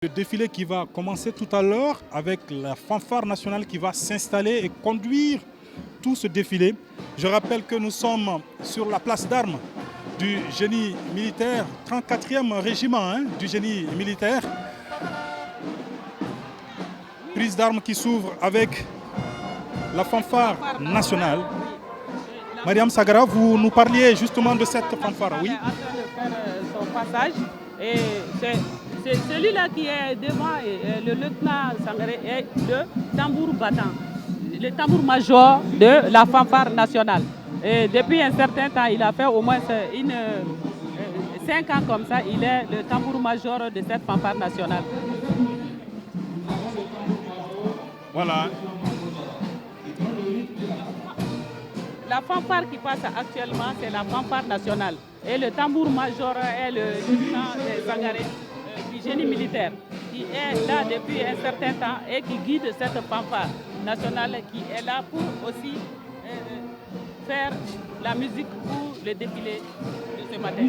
Le défilé qui va commencer tout à l'heure avec la fanfare nationale qui va s'installer et conduire tout ce défilé. Je rappelle que nous sommes sur la place d'armes du génie militaire, 34e régiment du génie militaire. Prise d'armes qui s'ouvre avec la fanfare nationale. Mariam Sagara, vous nous parliez justement de cette fanfare, oui? En train de faire son passage et c'est celui-là qui est devant, le lieutenant Sangaré, est le tambour battant, le tambour major de la fanfare nationale. Et depuis un certain temps, il a fait au moins 5 ans comme ça, il est le tambour major de cette fanfare nationale. Voilà. La fanfare qui passe actuellement, c'est la fanfare nationale. Et le tambour major est le lieutenant Sangaré du génie militaire, qui est là depuis un certain temps et qui guide cette fanfare nationale qui est là pour aussi faire la musique pour le défilé de ce matin.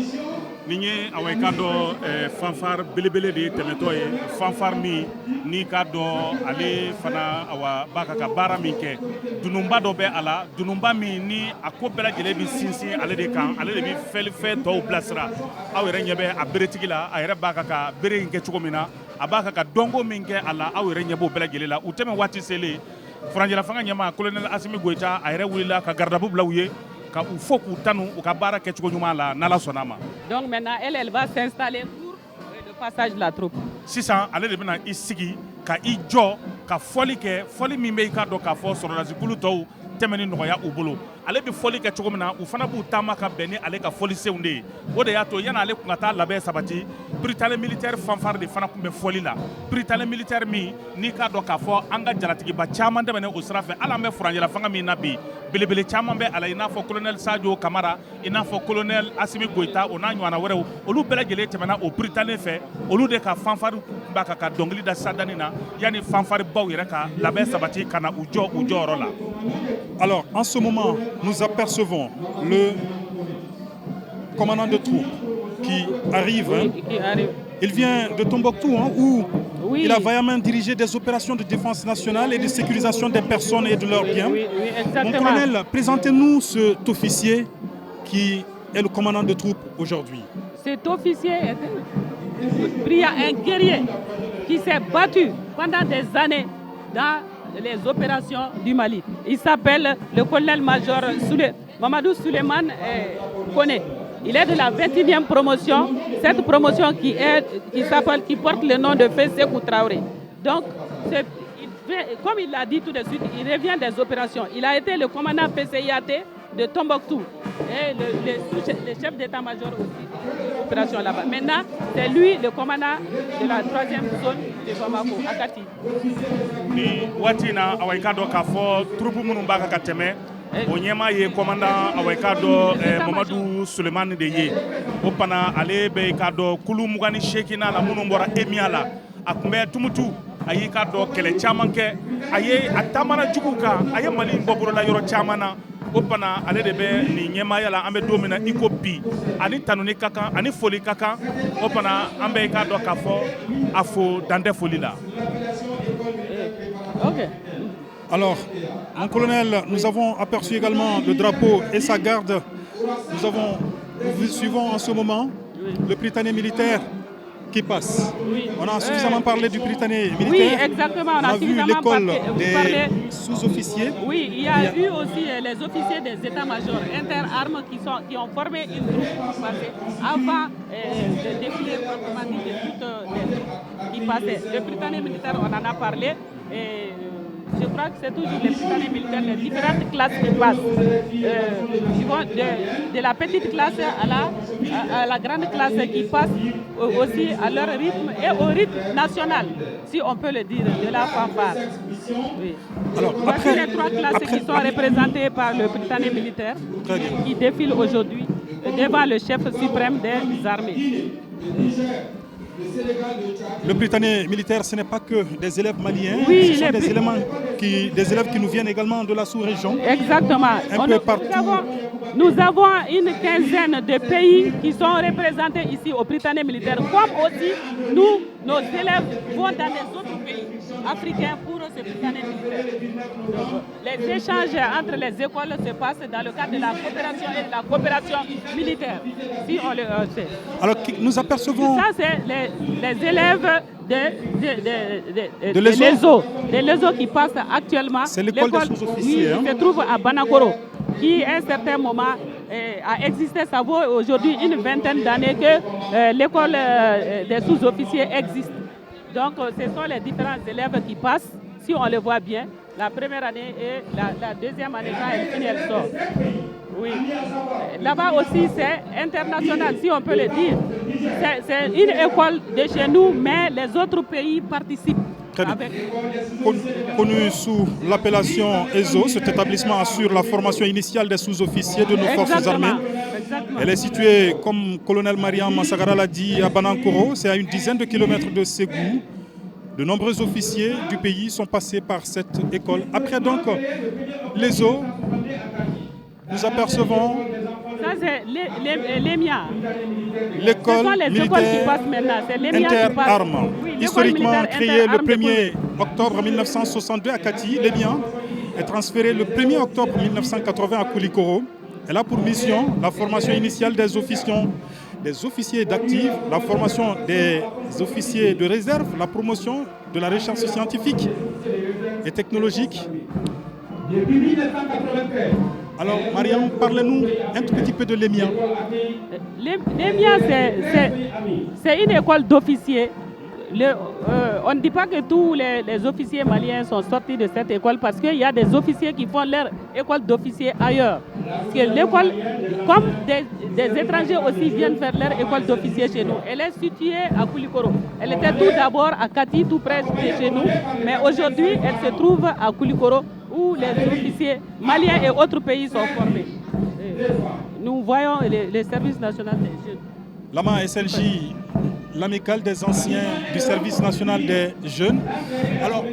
Niñe away kado fanfare belebele de temeto ye fanfare mi ni kado ale fana awa baka ka bara min ke dunumba do be ala dunumba mi ni akobela jele bi sinsin ale de kan ale de bi fel fe to blasra aw yere nyebe a beretigi la a yere baka ka bere nke chugomina a baka ka dongo min ke ala aw yere nyebo bela jele la uteme wati sele franjela fanga nyama colonel Asimi Goita a yere wulila ka gardabu blawye. Donc maintenant, elle va s'installer pour le passage de la troupe. Si ça, elle est ici, ka ijo, ka foli ke, foli mimbe ka do ka fo sorolazi kuluto, temeni noya ubolo. Ale bi foli ke chogomina, u fana bu tama ka beni ale ka foli seunde. O de yato yana ale kungata labe sabati, Britannique militaire fanfare de fana kumbe foli la. Britannique militaire mi ni ka do ka fo anga jalatigi ba chama de bene usrafe ala me furanjela fanga mi nabi. Belebele caman bɛ ala i n'a fɔ colonel Sadio Kamara i n'a fɔ colonel Asimi Goita o n'a ɲɔgɔnna wɛrɛw olu bɛɛ lajɛlen tɛmɛna o Britannique fɛ olu de ka fanfare b'a kan ka dɔnkili da sadani na yanni fanfare baw yɛrɛ ka labɛn sabati ka na u jɔ u jɔyɔrɔ la. Alors en ce moment nous apercevons le commandant de troupes qui arrive. Il vient de Tombouctou où il a vaillamment dirigé des opérations de défense nationale et de sécurisation des personnes et de leurs biens. Mon colonel, présentez-nous cet officier qui est le commandant de troupes aujourd'hui. Cet officier est un guerrier qui s'est battu pendant des années dans les opérations du Mali. Il s'appelle le colonel-major Mamadou Suleiman Kone. Il est de la 21e promotion, cette promotion qui porte le nom de Sékou Traoré. Donc, comme il l'a dit tout de suite, il revient des opérations. Il a été le commandant PCIAT de Tombouctou et le chef d'état-major aussi de l'opération là-bas. Maintenant, c'est lui le commandant de la 3e zone de Bamako, Akati. Ni watina awaikado kafo trupu munumbaka kateme. O ɲɛma ye commandant away ka dɔ Mamadou Sulemani de ye o pana ale bɛ ka dɔ kulu 28 na minnu bɔra Emia la a tun bɛ Tumutu a y'i ka dɔ kɛlɛ caman kɛ a taamana jugu kan a ye Mali bɔ bolola yɔrɔ caman na o pana ale de bɛ nin ɲɛmaaya la an bɛ don min na i ko bi ani tanuni ka kan ani foli ka kan o pana an bɛ ka dɔ k'a fɔ a fo dan tɛ foli la. Okay. Alors, mon colonel, nous avons aperçu également le drapeau et sa garde. Nous suivons en ce moment le Britannique militaire qui passe. Oui. On a suffisamment parlé du Britannique militaire. Oui, exactement. On a vu l'école des sous-officiers. Oui, il y a eu aussi les officiers des états-majors interarmes qui ont formé une troupe avant le défilé proprement dit de toutes les troupes qui passaient. Le Britannique militaire, on en a parlé. Et je crois que c'est toujours les Britanniques militaires, les différentes classes qui passent. De la petite classe à la grande classe qui passe aussi à leur rythme et au rythme national, si on peut le dire, de la fanfare. Oui. Alors, voici les 3 classes qui sont représentées par le Britannique militaire qui défile aujourd'hui devant le chef suprême des armées. Le Britannique militaire, ce n'est pas que des élèves maliens, oui, ce sont des élèves qui nous viennent également de la sous-région. Exactement. Un peu partout. Nous avons une quinzaine de pays qui sont représentés ici au Britannique militaire, comme aussi nous nos élèves vont dans les autres pays africains pour se brigader militaire. Les échanges entre les écoles se passent dans le cadre de la coopération et de la coopération militaire, si on le sait. Alors, nous apercevons... Ça, c'est les élèves de l'ESO qui passent actuellement. C'est l'école des sous-officiers. Qui se trouve à Banakoro, qui à un certain moment a existé. Ça vaut aujourd'hui une vingtaine d'années que l'école des sous-officiers existe. Donc, ce sont les différents élèves qui passent, si on le voit bien, la première année et la deuxième année, quand elle finit, elle sort. Oui. Là-bas aussi, c'est international, si on peut le dire. C'est une école de chez nous, mais les autres pays participent. Connu sous l'appellation ESO, cet établissement assure la formation initiale des sous-officiers de nos forces armées. Exactement. Elle est située, comme colonel Mariam Massagara l'a dit, à Banankoro. C'est à une dizaine de kilomètres de Ségou. De nombreux officiers du pays sont passés par cette école. Après donc l'ESO, nous apercevons ça c'est l'EMIA. L'école militaire inter-armes. Oui, historiquement créée le 1er octobre 1962 à Kati, l'EMIA est transférée le 1er octobre 1980 à Koulikoro. Elle a pour mission la formation initiale des officiers d'actifs, la formation des officiers de réserve, la promotion de la recherche scientifique et technologique. Depuis 1993. Alors, Mariam, parlez-nous un tout petit peu de l'EMIA. L'EMIA, c'est une école d'officiers. On ne dit pas que tous les officiers maliens sont sortis de cette école parce qu'il y a des officiers qui font leur école d'officiers ailleurs. Parce que l'école, comme des étrangers aussi viennent faire leur école d'officiers chez nous, elle est située à Koulikoro. Elle était tout d'abord à Kati, tout près de chez nous, mais aujourd'hui, elle se trouve à Koulikoro où les officiers maliens et autres pays sont formés. Nous voyons les services nationaux des jeunes. Lama SNJ, l'amicale des anciens du service national des jeunes. Alors,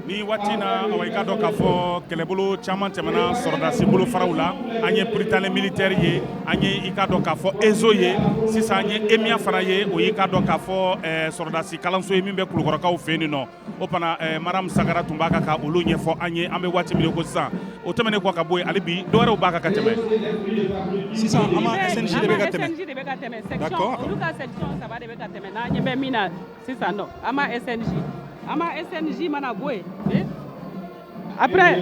ni watina awai do ka fo kelebolo chaman temana sordasi bolo farawla anye pritale militaire ye anye ikado ka fo ezoye sisa anye emia faraye o ikado ka fo sordasi kalanso yemi be kulugorokaw feni no opana maram sagara tumbaka ka olu nye fo anye ambe wati mi ko sa o temene ko ka boy alibi do wara baka ka teme sisa ama SNJ de beka teme d'accord luka section ça va de beka teme na nyebe mina sisa no ama SNJ Ama SNJ Manaboué. Après,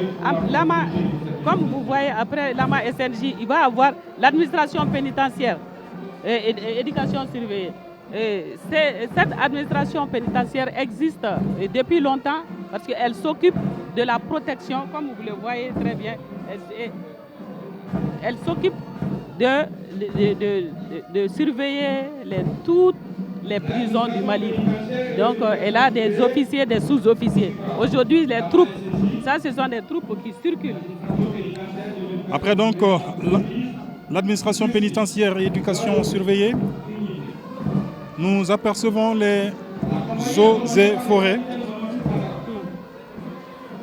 comme vous voyez, après l'AMA SNJ, il va y avoir l'administration pénitentiaire et éducation surveillée. Cette administration pénitentiaire existe depuis longtemps parce qu'elle s'occupe de la protection, comme vous le voyez très bien. Elle s'occupe de surveiller toutes les prisons du Mali. Donc, elle a des officiers, des sous-officiers. Aujourd'hui, les troupes, ça, ce sont des troupes qui circulent. Après, donc, l'administration pénitentiaire et éducation surveillée, nous apercevons les eaux et forêts.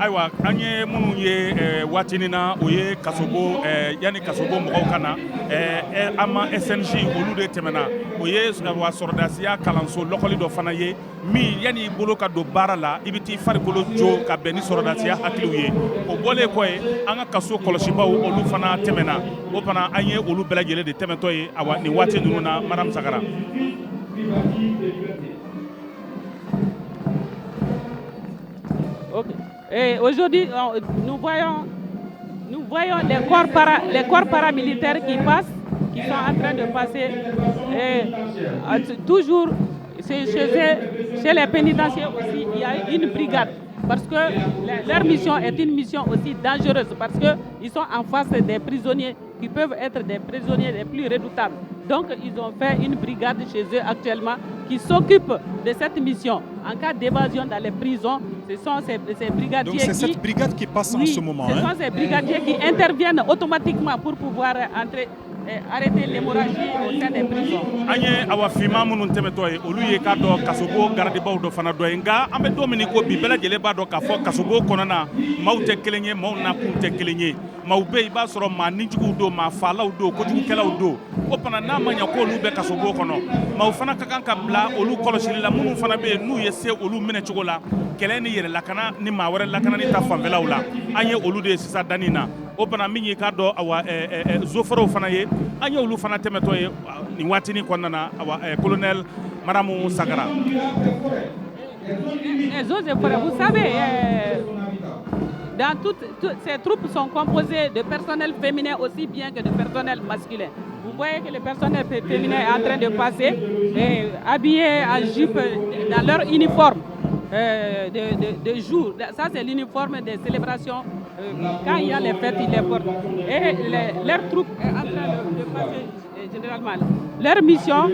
Aywa anye munu ye watini na oye kasobo yani kasobo mɔgɔw kana ama SNJ olu de tɛmɛna oye wa sɔrɔdasiya kalanso lɔkɔli dɔ fana ye min yani i bolo ka don baara la i bɛ t'i farikolo jo ka bɛn ni sɔrɔdasiya hakiliw ye o bɔlen kɔ ye an ka kaso kɔlɔsibaw olu fana tɛmɛna o fana an ye olu bɛɛ lajɛlen de tɛmɛtɔ ye awa nin waati ninnu na Madame Sagara. Okay. Et aujourd'hui, nous voyons les corps paramilitaires qui passent, qui sont en train de passer. Toujours, chez les pénitentiaires aussi, il y a une brigade. Parce que leur mission est une mission aussi dangereuse. Parce qu'ils sont en face des prisonniers qui peuvent être des prisonniers les plus redoutables. Donc, ils ont fait une brigade chez eux actuellement qui s'occupe de cette mission. En cas d'évasion dans les prisons, ce sont ces brigadiers Donc c'est cette brigade qui passe en ce moment. Ce sont ces brigadiers qui interviennent automatiquement pour pouvoir arrêter l'hémorragie au sein des prisons. Anye awa fima munu temeto ye olu ye ka do kasobo gardibaw do fana do nga ambe domini ko bi bela jele ba do ka fo kasobo konana mawte kelenye maw na kunte kelenye maaw bɛ i b'a sɔrɔ maa nijuguw don maa faalaw don kojugukɛlaw don o fana n'a ma ɲɛ ko olu bɛ kasobo kɔnɔ maaw fana ka kan ka bila olu kɔlɔsili la minnu fana bɛ yen n'u ye se olu minɛ cogo la kɛlɛ ni yɛrɛ lakana ni maa wɛrɛ lakanani ta fanfɛlaw la an ye olu de ye sisan danni na o fana min y'i k'a dɔn awa zoforow fana ye an ye olu fana tɛmɛtɔ ye nin waatinin kɔnɔna na awa colonel Maramu Sagara. Les eaux et forêts, vous savez, toutes ces troupes sont composées de personnel féminin aussi bien que de personnel masculin. Vous voyez que le personnel féminin est en train de passer habillé en jupe dans leur uniforme de jour. Ça, c'est l'uniforme des célébrations. Quand il y a les fêtes, ils les portent. Et leur troupe est en train de passer généralement. Leur mission,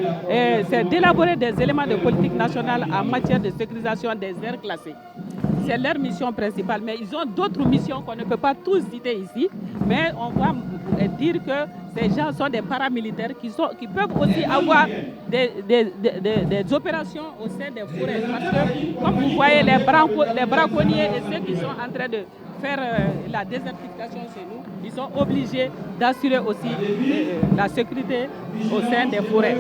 c'est d'élaborer des éléments de politique nationale en matière de sécurisation des aires classées. C'est leur mission principale, mais ils ont d'autres missions qu'on ne peut pas tous citer ici, mais on va dire que ces gens sont des paramilitaires qui peuvent aussi avoir des opérations au sein des forêts. Parce que, comme vous voyez, les braconniers et ceux qui sont en train de faire la désertification chez nous, ils sont obligés d'assurer aussi la sécurité au sein des forêts.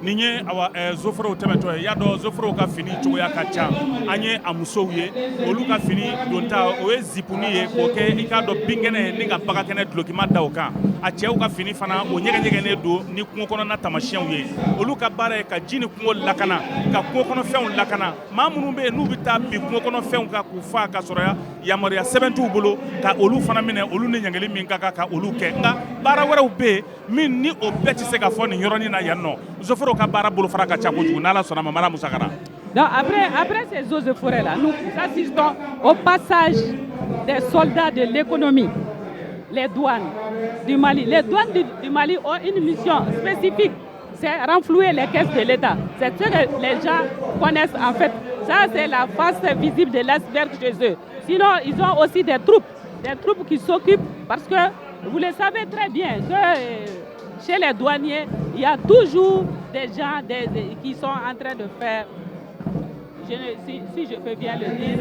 Ni ye awa zoforo tɛmɛtɔ ye y'a dɔn zoforo ka fini cogoya ka ca an ye a musow ye olu ka fini donta o ye zipuni ye k'o kɛ i k'a dɔn binkɛnɛ ni ka bagakɛnɛ dulokima da o kan a cɛw ka fini fana o ɲɛgɛɲɛgɛnnen don ni kungo kɔnɔna tamasiyɛnw ye olu ka baara ye ka ji ni kungo lakana ka kungo kɔnɔfɛnw lakana maa minnu bɛ yen n'u bɛ taa bin kungo kɔnɔfɛnw kan k'u fa ka sɔrɔ yamaruya sɛbɛn t'u bolo ka olu fana minɛ olu ni ɲangili min ka kan ka olu kɛ nka baara wɛrɛw bɛ yen min ni o bɛɛ tɛ se ka fɔ nin yɔrɔnin na yan nɔ zoforo ka baara bolofara ka ca kojugu n'Ala sɔnna ma Maramu Sagara. Donc après ces eaux et forêts là, nous assistons au passage des soldats de l'économie, les douanes du Mali. Les douanes du Mali ont une mission spécifique, c'est renflouer les caisses de l'État. C'est ce que les gens connaissent en fait. Ça c'est la face visible de l'iceberg chez eux. Sinon ils ont aussi des troupes qui s'occupent parce que vous le savez très bien que chez les douaniers, il y a toujours des gens qui sont en train de faire, si je peux bien le dire,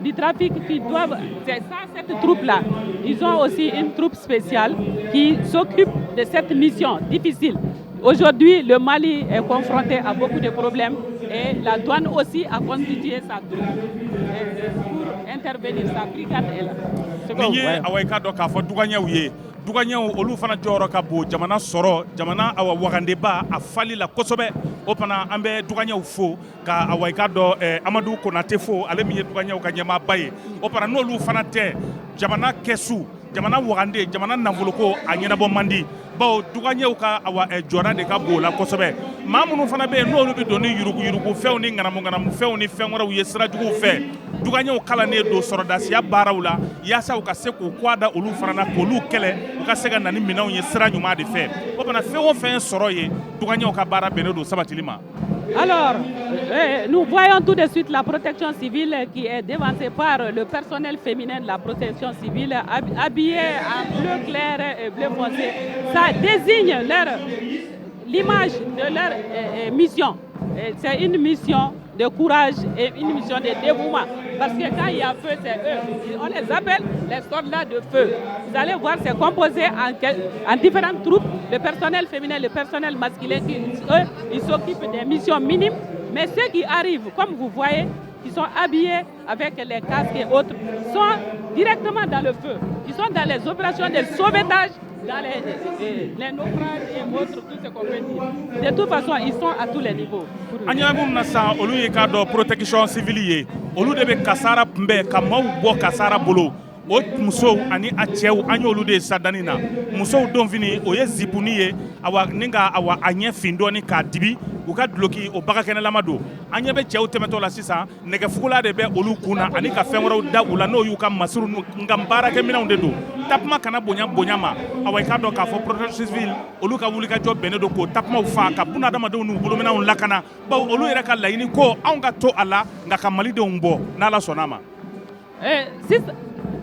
du trafic qui doivent... C'est ça, cette troupe-là. Ils ont aussi une troupe spéciale qui s'occupe de cette mission difficile. Aujourd'hui, le Mali est confronté à beaucoup de problèmes et la douane aussi a constitué sa troupe pour intervenir. Sa brigade est là. Duganyaw olu fana jɔyɔrɔ ka bon jamana sɔrɔ jamana awa wagandeba a fali la kosɛbɛ o fana an bɛ duganyaw fo ka awa i ka dɔn Amadu Konate fo ale min ye duganyaw ka ɲɛmaaba ye o fana n'olu fana tɛ jamana kɛsu jamana wagande jamana nafoloko a ɲɛnabɔ man di bawo duganyaw ka awa jɔda de ka bon la kosɛbɛ maa minnu fana bɛ yen n'olu bɛ don ni yurugu fɛnw ni ŋanamu fɛnw ni fɛn wɛrɛw ye sirajuguw fɛ duganyaw kalannen don sɔrɔdasiya baaraw la yaasa u ka se k'u kɔ da olu fana na k'olu kɛlɛ u ka se ka na ni minɛnw ye sira ɲuman de fɛ o fana fɛn o fɛn sɔrɔ ye duganyaw ka baara bɛnnen don sabatili ma. Alors, nous voyons tout de suite la protection civile qui est devancée par le personnel féminin de la protection civile habillé en bleu clair et bleu foncé. Ça désigne l'image de leur mission. C'est une mission de courage et une mission de dévouement. Parce que quand il y a feu, c'est eux. On les appelle les soldats de feu. Vous allez voir, c'est composé en différentes troupes, le personnel féminin, le personnel masculin, eux, ils s'occupent des missions minimes. Mais ceux qui arrivent, comme vous voyez, qui sont habillés avec les casques et autres, sont directement dans le feu. Ils sont dans les opérations de sauvetage, dans les naufrages et autres, tout ce qu'on peut dire. De toute façon, ils sont à tous les niveaux. Anyamum nasa olu ye ka do protection civile ye olu de be kasara mbe ka maw bo kasara bolo o musow ani a cɛw an y'olu de sadani na musow don fini o ye zipuni ye awa ninga awa a ɲɛ fin dɔɔni k'a dibi u ka duloki o bagakɛnɛlama don an ɲɛ bɛ cɛw tɛmɛtɔ la sisan nɛgɛfugula de bɛ olu kunna ani ka fɛn wɛrɛw da u la n'o y'u ka masuru nka baarakɛminɛnw de don tapuma kana bonya ma awa i k'a dɔn k'a fɔ protection civile olu ka wulikajɔ bɛnnen don k'o tapumaw fa ka bunadamadenw n'u bolominɛnw lakana bawo olu yɛrɛ ka laɲini ko anw ka to a la nka ka malidenw bɔ n'Ala sɔnna ma.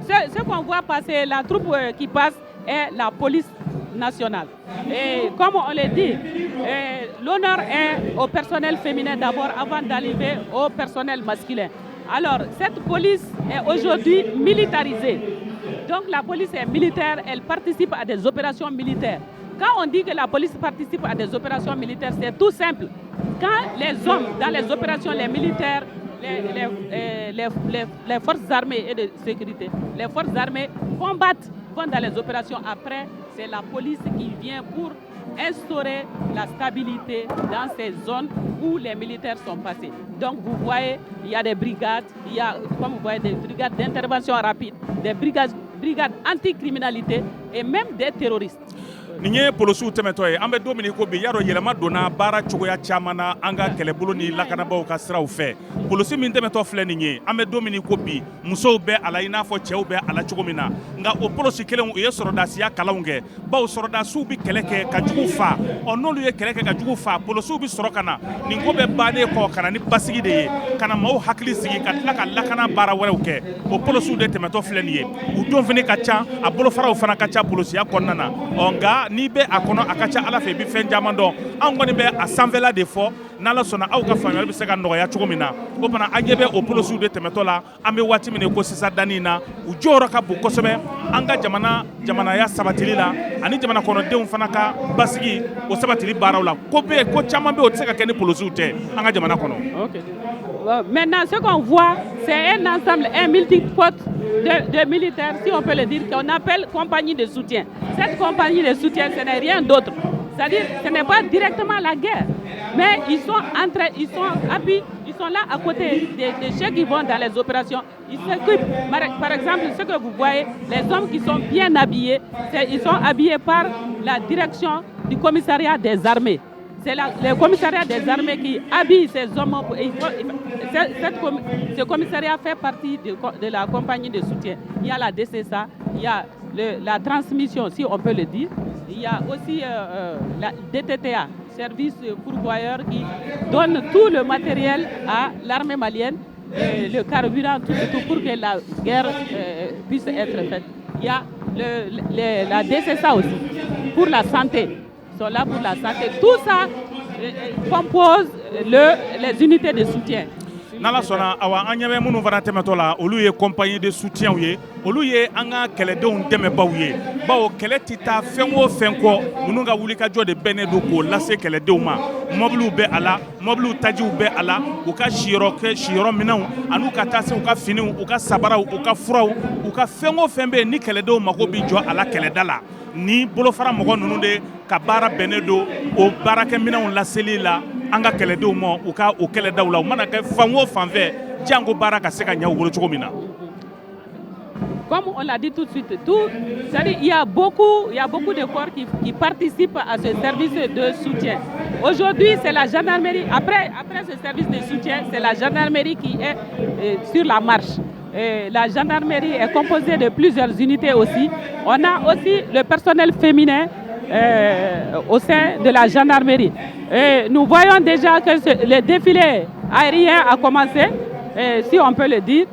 Ce qu'on voit passer, la troupe qui passe est la police nationale. Et comme on le dit, l'honneur est au personnel féminin d'abord avant d'arriver au personnel masculin. Alors, cette police est aujourd'hui militarisée. Donc la police est militaire, elle participe à des opérations militaires. Quand on dit que la police participe à des opérations militaires, c'est tout simple. Quand les hommes, dans les opérations, les militaires, les forces armées et de sécurité, les forces armées combattent, vont dans les opérations. Après, c'est la police qui vient pour instaurer la stabilité dans ces zones où les militaires sont passés. Donc vous voyez, il y a des brigades, il y a, comme vous voyez, des brigades d'intervention rapide, des brigades anti-criminalité et même des terroristes. Nin ye polosiw tɛmɛtɔ ye an bɛ don min ko bi y'a dɔn yɛlɛma donna baara cogoya caman na an ka kɛlɛbolo ni lakanabaaw ka siraw fɛ polosi min tɛmɛtɔ filɛ nin ye an bɛ don min ko bi musow bɛ a la i n'a fɔ cɛw bɛ a la cogo min na nka o polosi kelen u ye sɔrɔdasiya kalanw kɛ bawo sɔrɔdasiw bɛ kɛlɛ kɛ ka jugu fa n'olu ye kɛlɛ kɛ ka jugu fa polosiw bɛ sɔrɔ ka na nin ko bɛ bannen kɔ ka na ni basigi de ye ka na maaw hakili sigi ka tila ka lakana baara wɛrɛw kɛ o polosiw de tɛmɛtɔ filɛ nin ye u don fana ka ca a bolofaraw fana ka ca polosiya kɔnɔna na nka n'i bɛ a kɔnɔ a ka ca ala fɛ i bɛ fɛn caman dɔn an kɔni bɛ a sanfɛla de fɔ n'ala sɔnna aw ka faamuyali bɛ se ka nɔgɔya cogo min na o fana an ɲɛ bɛ o polosiw de tɛmɛtɔ la an bɛ waati min ko sisan danni na u jɔyɔrɔ ka bon kosɛbɛ an ka jamanaya sabatili la ani jamana kɔnɔdenw fana ka basigi o sabatili baaraw la ko caman bɛ o tɛ se ka kɛ ni polosiw tɛ an ka jamana kɔnɔ. Maintenant, ce qu'on voit, c'est un ensemble, un multipote de militaires, si on peut le dire, qu'on appelle compagnie de soutien. Cette compagnie de soutien, ce n'est rien d'autre. C'est-à-dire, ce n'est pas directement la guerre, mais ils sont là à côté de ceux qui vont dans les opérations. Ils s'occupent. Par exemple, ce que vous voyez, les hommes qui sont bien habillés, ils sont habillés par la direction du commissariat des armées. C'est le commissariat des armées qui habille ces hommes. Ce commissariat fait partie de la compagnie de soutien. Il y a la DCSA, il y a la transmission, si on peut le dire. Il y a aussi la DTTA, service pourvoyeur, qui donne tout le matériel à l'armée malienne, le carburant, tout pour que la guerre puisse être faite. Il y a la DCSA aussi, pour la santé. Sont là pour la santé. Tout ça compose les unités de soutien. N'ala sɔnna awa an ɲɛ bɛ minnu fana tɛmɛtɔ la olu ye compagnie de soutien ye olu ye an ka kɛlɛdenw dɛmɛbaaw ye bawo kɛlɛ tɛ taa fɛn o fɛn kɔ ninnu ka wulikajɔ de bɛnnen don k'o lase kɛlɛdenw ma mɔbiliw bɛ a la mɔbiliw tajiw bɛ a la u ka siyɔrɔ minɛnw an'u ka taa se u ka finiw u ka sabaraw u ka furaw u ka fɛn o fɛn bɛ yen ni kɛlɛdenw mago bɛ jɔ a la kɛlɛda la ni bolofara mɔgɔ ninnu de ka baara bɛnnen don o baarakɛminɛnw laseli la an ka kɛlɛdenw ma u ka o kɛlɛdaw la u mana kɛ fan o fan fɛ jango baara ka se ka ɲɛ u bolo cogo min na. Comme on l'a dit tout de suite, c'est-à-dire il y a beaucoup de corps qui participent à ce service de soutien. Aujourd'hui, c'est la gendarmerie. Après ce service de soutien, c'est la gendarmerie qui est sur la marche. La gendarmerie est composée de plusieurs unités aussi. On a aussi le personnel féminin au sein de la gendarmerie. Et nous voyons déjà que le défilé aérien a commencé, si on peut le dire.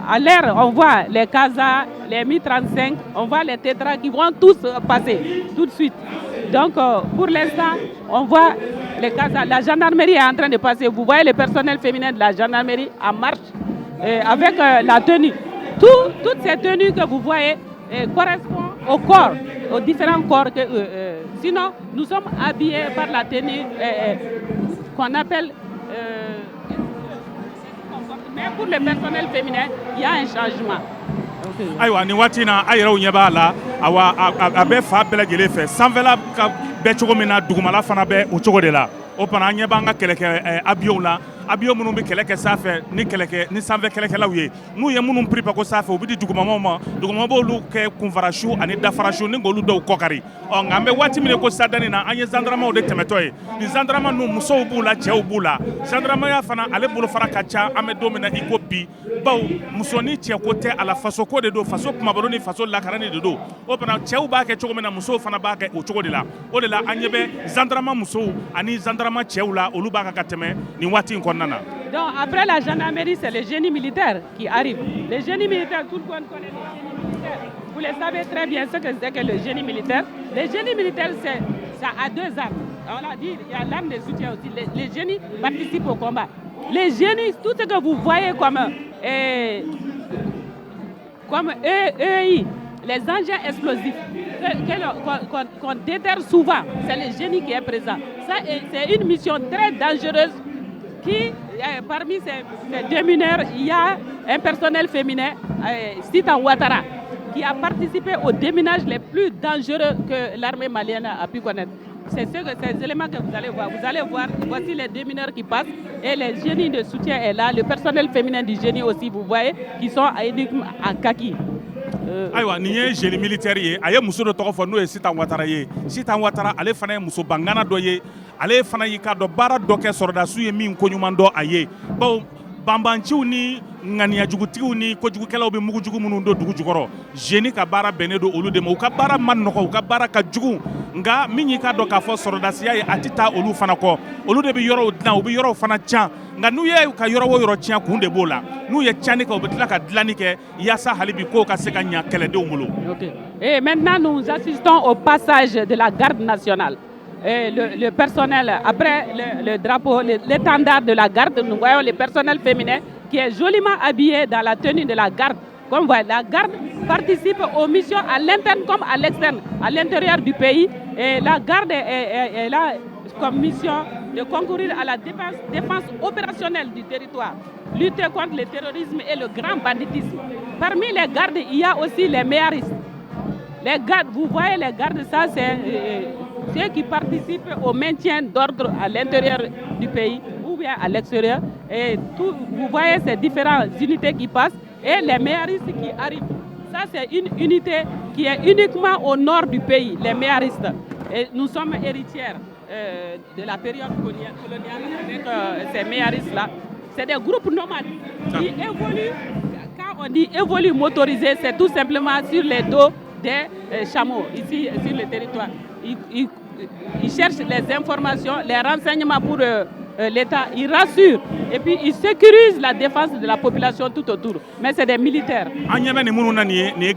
À l'air, on voit les Casa, les Mi-35, on voit les Tétras qui vont tous passer tout de suite. Donc, pour l'instant, on voit les Casa. La gendarmerie est en train de passer. Vous voyez le personnel féminin de la gendarmerie en marche avec la tenue. Toutes ces tenues que vous voyez correspondent au corps, aux différents corps. Sinon, nous sommes habillés par la tenue qu'on appelle... mais pour le personnel féminin, il y a un changement. Ayiwa nin waati in na a yɛrɛw ɲɛ b'a la a bɛ fa bɛɛ lajɛlen fɛ sanfɛla ka bɛ cogo min na dugumala fana bɛ o cogo de la o fana an ɲɛ b'an ka kɛlɛkɛ avion la avion minnu bɛ kɛlɛ kɛ sanfɛ ni sanfɛ kɛlɛkɛlaw ye n'u ye minnu piri ko sanfɛ u bɛ di dugumamaw ma dugumamaw b'olu kɛ kunfarasiw ani dafarasiw ni k'olu dɔw kɔkari nka an bɛ waati min ko sadani na an ye zandaramaw de tɛmɛtɔ ye ni zandarama ninnu musow b'u la cɛw b'u la zandaramaya fana ale bolofara ka ca an bɛ don min na i ko bi bawo muso ni cɛ ko tɛ a la faso ko de don faso kumabolo ni faso lakarani de don o fana cɛw b'a kɛ cogo min na musow fana b'a kɛ o cogo de la o de la an ɲɛ bɛ zandarama musow ani zandarama cɛw la olu b'a kan ka tɛmɛ nin waati in kɔnɔna na. Donc après la gendarmerie, c'est le génie militaire qui arrive. Le génie militaire, tout le monde connaît le génie militaire. Vous le savez très bien ce que c'est que le génie militaire. Le génie militaire, ça a deux armes. On a dit, il y a l'arme de soutien aussi. Les génies participent au combat. Les génies, tout ce que vous voyez comme comme EI, les engins explosifs qu'on déterre souvent, c'est le génie qui est présent. Ça, c'est une mission très dangereuse qui, parmi ces démineurs, il y a un personnel féminin, Sita Ouattara, qui a participé aux déminages les plus dangereux que l'armée malienne a pu connaître. C'est ces éléments que vous allez voir. Vous allez voir, voici les démineurs qui passent et les génies de soutien est là. Le personnel féminin du génie aussi, vous voyez, qui sont en kaki. Aïwa, ni ye génie militaire ye, aye muso do tɔgɔ fɔ n'o ye Sita Ouattara ye. Sita Ouattara ale fana ye muso bangana dɔ ye. Ale fana y'i ka dɔ baara dɔ kɛ sɔrɔdasiw ye min koɲuman dɔ a ye. Bawo banbanciw ni ŋaniyajugutigiw ni kojugukɛlaw bɛ mugujugu minnu don dugu jukɔrɔ. Génie ka baara bɛnnen don olu de ma. U ka baara man nɔgɔ, u ka baara ka jugu. Nga min y'i ka dɔn k'a fɔ sɔrɔdasiya ye a tɛ taa olu fana kɔ. Olu de bɛ yɔrɔw dilan, u bɛ yɔrɔw fana can. Nga n'u ye ka yɔrɔ o yɔrɔ tiɲɛ kun de b'o la. N'u ye tiɲɛni kɛ, u bɛ tila ka dilanni kɛ yaasa hali bi kow ka se ka ɲɛ kɛlɛdenw bolo. Et maintenant, nous assistons au passage de la garde nationale. Et le personnel, après le drapeau, l'étendard de la garde, nous voyons le personnel féminin qui est joliment habillé dans la tenue de la garde. Comme vous voyez, la garde participe aux missions à l'interne comme à l'externe, à l'intérieur du pays. Et la garde est là comme mission de concourir à la défense opérationnelle du territoire, lutter contre le terrorisme et le grand banditisme. Parmi les gardes, il y a aussi les méharistes. Les gardes, vous voyez les gardes, ça c'est ceux qui participent au maintien d'ordre à l'intérieur du pays ou bien à l'extérieur. Et vous voyez ces différentes unités qui passent et les méharistes qui arrivent. Ça c'est une unité qui est uniquement au nord du pays, les méharistes. Et nous sommes héritières de la période coloniale avec ces méharistes-là. C'est des groupes nomades qui évoluent. Quand on dit évoluent motorisés, c'est tout simplement sur les dos des chameaux, ici sur le territoire. Ils cherchent les informations, les renseignements pour l'État, ils rassurent et puis ils sécurisent la défense de la population tout autour. Mais c'est des militaires.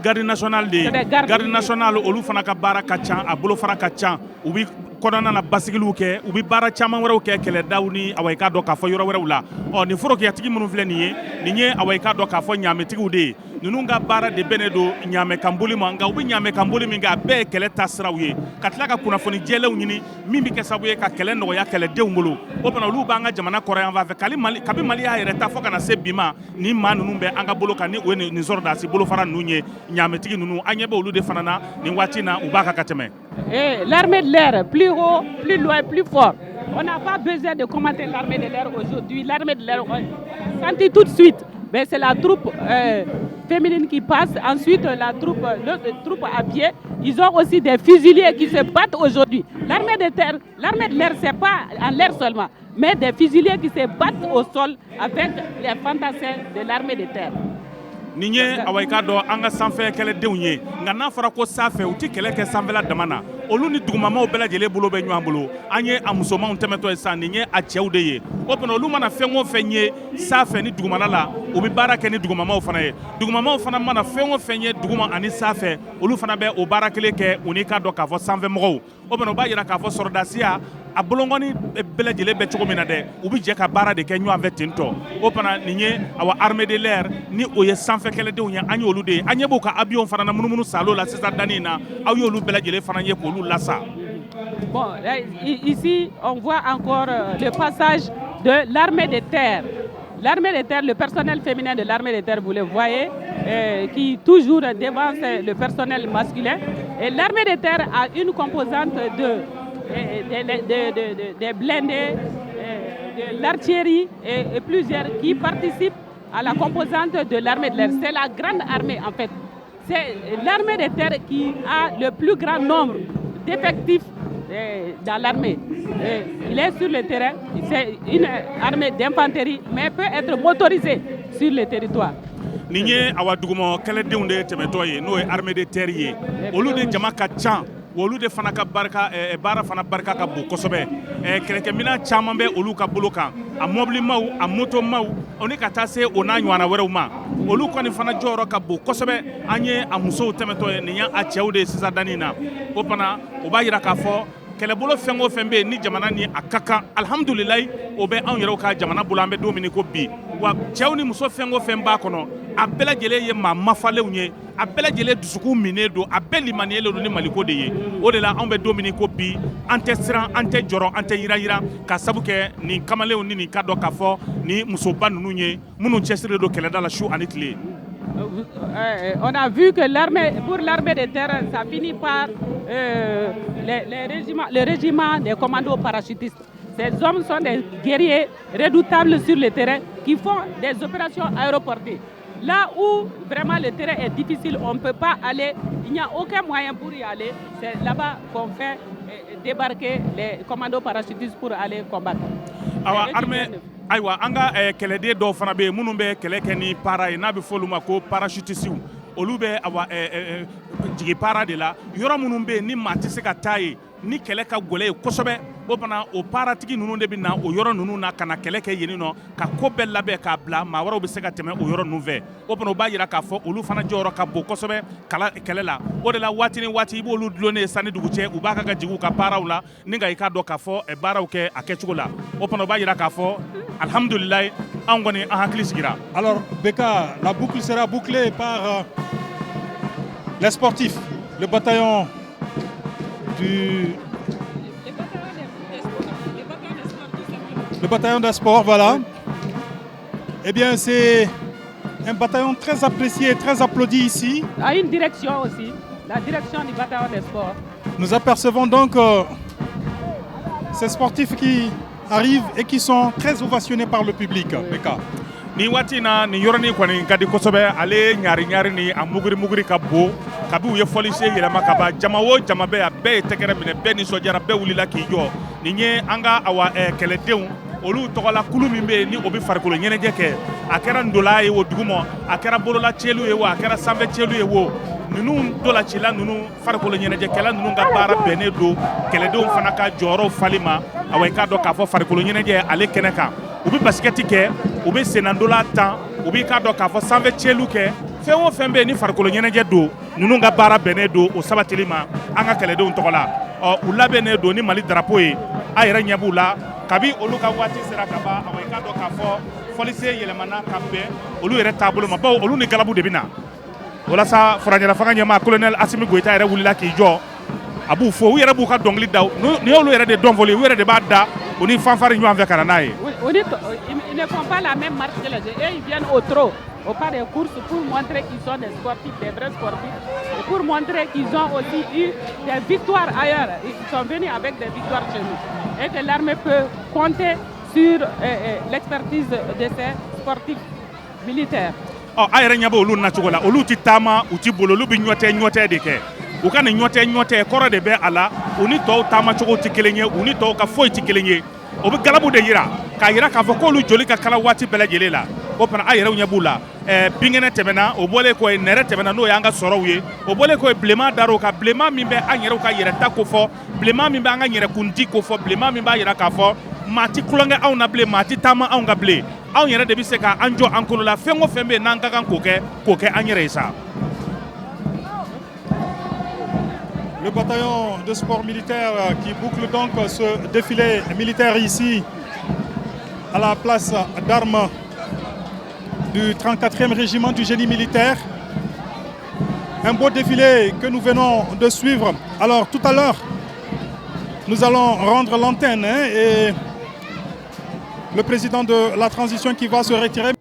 Garde nationale garde nationale olu fana ka baara ka ca a bolo fara ka ca u bi kɔnɔna na basigiliw kɛ u bi baara caman wɛrɛw kɛ kɛlɛdaw ni awɔ i k'a dɔn k'a fɔ yɔrɔ wɛrɛw la ni forokiyatigi minnu filɛ nin ye nin ye awɔ i k'a dɔn k'a fɔ ɲaamɛtigiw de ye ninnu ka baara de bɛnnen don ɲaamɛkan boli ma nka u bɛ ɲaamɛkan boli min kɛ a bɛɛ ye kɛlɛ ta siraw ye ka tila ka kunnafoni jɛlenw ɲini min bɛ kɛ sababu ye ka kɛlɛ nɔgɔya kɛlɛdenw bolo o fana olu b'an ka jamana kɔrɔ yan fan fɛ kabi Mali y'a yɛrɛ ta fɔ ka na se bi ma ni maa ninnu bɛ an ka bolo kan ni o ye nin sɔrɔdasi bolofara ninnu ye ɲaamɛtigi ninnu an ɲɛ bɛ olu de fana na nin waati na u b'a kan ka tɛmɛ. L'armée de l'air, plus haut, plus loin, plus fort. On n'a pas besoin de commenter l'armée de l'air aujourd'hui. L'armée de l'air, on sentit tout de suite. Mais c'est la troupe féminine qui passe. Ensuite, l'autre troupe à pied. Ils ont aussi des fusiliers qui se battent aujourd'hui. L'armée de l'air, c'est pas en l'air seulement, mais des fusiliers qui se battent au sol avec les fantassins de l'armée de terre. Nin ye awɔ i k'a dɔn an ka sanfɛ kɛlɛdenw ye nka n'a fɔra ko sanfɛ u tɛ kɛlɛ kɛ sanfɛla dama na olu ni dugumamaw bɛɛ lajɛlen bolo bɛ ɲɔgɔn bolo an ye a musomanw tɛmɛtɔ ye sisan nin ye a cɛw de ye o tuma olu mana fɛn o fɛn ye sanfɛ ni dugumana la u bɛ baara kɛ ni dugumamaw fana ye dugumamaw fana mana fɛn o fɛn ye duguma ani sanfɛ olu fana bɛ o baara kelen kɛ u ni k'a dɔn k'a fɔ sanfɛmɔgɔw o tuma o b'a jira k'a fɔ sɔrɔdasiya a bolongɔni bɛɛ lajɛlen bɛ cogo min na dɛ u bɛ jɛ ka baara de kɛ ɲɔgɔn fɛ ten tɔ o tuma nin ye awɔ armée de l'air ni o ye sanfɛ kɛlɛdenw ye an y'olu de ye an ɲɛ b'u ka avion fana na munumunu salo la sisan danni in na aw y'olu bɛɛ lajɛlen fana ye k'olu lasa. Bon, ici on voit encore le passage de l'armée de terre. L'armée de terre, le personnel féminin de l'armée de terre, vous le voyez, qui toujours devance le personnel masculin. Et l'armée de terre a une composante des blindés, de l'artillerie et plusieurs qui participent à la composante de l'armée de l'air. C'est la grande armée en fait. C'est l'armée de terre qui a le plus grand nombre d'effectifs dans l'armée. Il est sur le terrain, c'est une armée d'infanterie, mais peut être motorisée sur le territoire. Nin ye awa duguma kɛlɛdenw de tɛmɛtɔ ye n'o ye armée de terre ye olu de jama ka ca olu de fana ka baara fana barika ka bon kosɛbɛ kɛlɛkɛminɛn caman bɛ olu ka bolo kan a mɔbilimaw a motomaw o ni ka taa se o n'a ɲɔgɔnna wɛrɛw ma olu kɔni fana jɔyɔrɔ ka bon kosɛbɛ an ye a musow tɛmɛtɔ ye nin ye a cɛw de ye sisan danni na o fana o b'a jira k'a fɔ kɛlɛbolo fɛn o fɛn bɛ yen ni jamana ni a ka kan alihamudulilayi o bɛ anw yɛrɛw ka jamana bolo an bɛ don min ko bi wa cɛw ni muso fɛn o fɛn b'a kɔnɔ a bɛɛ lajɛlen ye maa mafalenw ye a bɛɛ lajɛlen dusukun minnen don a bɛɛ limaniyelen don ni maliko de ye o de la anw bɛ don min ko bi an tɛ siran an tɛ jɔrɔ an tɛ yira ka sabu kɛ nin kamalenw ni nin ka dɔn k'a fɔ ni musoba ninnu ye minnu cɛsirilen don kɛlɛda la su ani tile. On a vu que pour l'armée de terre, ça finit par le régiment des commandos parachutistes. Ces hommes sont des guerriers redoutables sur le terrain qui font des opérations aéroportées. Là où vraiment le terrain est difficile, on ne peut pas aller, il n'y a aucun moyen pour y aller. C'est là-bas qu'on fait débarquer les commandos parachutistes pour aller combattre. Ayiwa an ka kɛlɛden dɔw fana bɛ yen minnu bɛ kɛlɛ kɛ ni para ye n'a bɛ fɔ olu ma ko parachutisiw olu bɛ jigi para de la yɔrɔ minnu bɛ yen ni maa tɛ se ka taa yen ni kɛlɛ ka gɛlɛn yen kosɛbɛ o fana o paratigi ninnu de bɛ na o yɔrɔ ninnu na ka na kɛlɛ kɛ yen nɔ ka ko bɛɛ labɛn k'a bila maa wɛrɛw bɛ se ka tɛmɛ o yɔrɔ ninnu fɛ o fana o b'a jira k'a fɔ olu fana jɔyɔrɔ ka bon kosɛbɛ kɛlɛ la o de la waati ni waati i b'olu dulonnen sanni dugu cɛ u b'a ka jigin u ka baaraw la ni nka i k'a dɔn k'a fɔ baaraw kɛ a kɛcogo la o fana o b'a jira k'a fɔ alhamdulilayi anw kɔni an hakili sigira. Alors Beka, la boucle sera bouclée par les sportifs, le bataillon du... Le bataillon des sports, voilà. Eh bien, c'est un bataillon très apprécié, très applaudi ici. À une direction aussi, la direction du bataillon des sports. Nous apercevons donc ces sportifs qui arrivent et qui sont très ovationnés par le public. Beka. Ni waati na ni yɔrɔnin kɔni ka di kosɛbɛ ale ɲari ni a muguri ka bon kabi u ye fɔlisen yɛlɛma ka ban jama o jama bɛ a bɛɛ ye tɛgɛrɛ minɛ bɛɛ nisɔndiyara bɛɛ wulila k'i jɔ nin ye an ka kɛlɛdenw olu tɔgɔla kulu min bɛ yen ni o bɛ farikolo ɲɛnajɛ kɛ a kɛra ndola ye o duguma a kɛra bolola cɛlu ye o a kɛra sanfɛ cɛlu ye o ninnu dolacila ninnu farikolo ɲɛnajɛkɛla ninnu ka baara bɛnnen don kɛlɛdenw fana ka jɔyɔrɔw fali ma awa i k'a dɔn k'a fɔ farikolo ɲɛnajɛ ale kɛnɛ kan u bɛ basikɛti kɛ u bɛ senandola tan u bɛ k'a dɔn k'a fɔ sanfɛ cɛlu kɛ fɛn o fɛn bɛ yen ni farikolo ɲɛnajɛ don ninnu ka baara bɛnnen don o sabatili ma an ka kɛlɛdenw tɔgɔ la u labɛnnen don ni Mali drapeau ye a yɛrɛ ɲɛ b'u la kabi olu ka waati sera ka ban awa i k'a dɔn k'a fɔ fɔlisen yɛlɛmana ka bɛn olu yɛrɛ taabolo ma bawo olu ni galabu de bɛ na walasa Farajɛla fanga ɲɛmaa colonel Asimi Goyita yɛrɛ wulila k'i jɔ a b'u fo u yɛrɛ b'u ka dɔnkili da ni y'olu yɛrɛ de dɔn fɔli u yɛrɛ de b'a da u ni fanfari ɲɔgɔn fɛ ka na n'a ye. Ils ne font pas la même marche que les autres. Et ils viennent au trot, au pas des courses, pour montrer qu'ils sont des sportifs, des vrais sportifs, et pour montrer qu'ils ont aussi eu des victoires ailleurs. Ils sont venus avec des victoires chez nous. Et que l'armée peut compter sur l'expertise de ces sportifs militaires. A yɛrɛ ɲɛ bɛ olu nacogo la olu tɛ taama u tɛ bolo olu bɛ ɲɔtɛ de kɛ u ka nin ɲɔtɛ kɔrɔ de bɛ a la u ni tɔw taamacogo tɛ kelen ye u ni tɔw ka foyi tɛ kelen ye o bɛ galabu de yira k'a yira k'a fɔ k'olu joli ka kala waati bɛɛ lajɛlen la o fana a yɛrɛw ɲɛ b'u la binkɛnɛ tɛmɛna o bɔlen kɔ ye nɛrɛ tɛmɛna n'o y'an ka sɔrɔw ye o bɔlen kɔ ye bilenman dar'o kan bilenman min bɛ an yɛrɛw ka yɛrɛta ko fɔ bilenman min bɛ an ka yɛrɛkundi ko fɔ bilenman min b'a yira k'a fɔ maa ti kulonkɛ anw na bilen maa ti taama anw ka bilen anw yɛrɛ de bɛ se ka an jɔ an kolo la fɛn o fɛn bɛ yen n'an ka kan k'o kɛ an yɛrɛ ye sa. Le bataillon de sport militaire qui boucle donc ce défilé militaire ici à la place d'armes du 34e régiment du génie militaire. Un beau défilé que nous venons de suivre. Alors tout à l'heure, nous allons rendre l'antenne et le président de la transition qui va se retirer.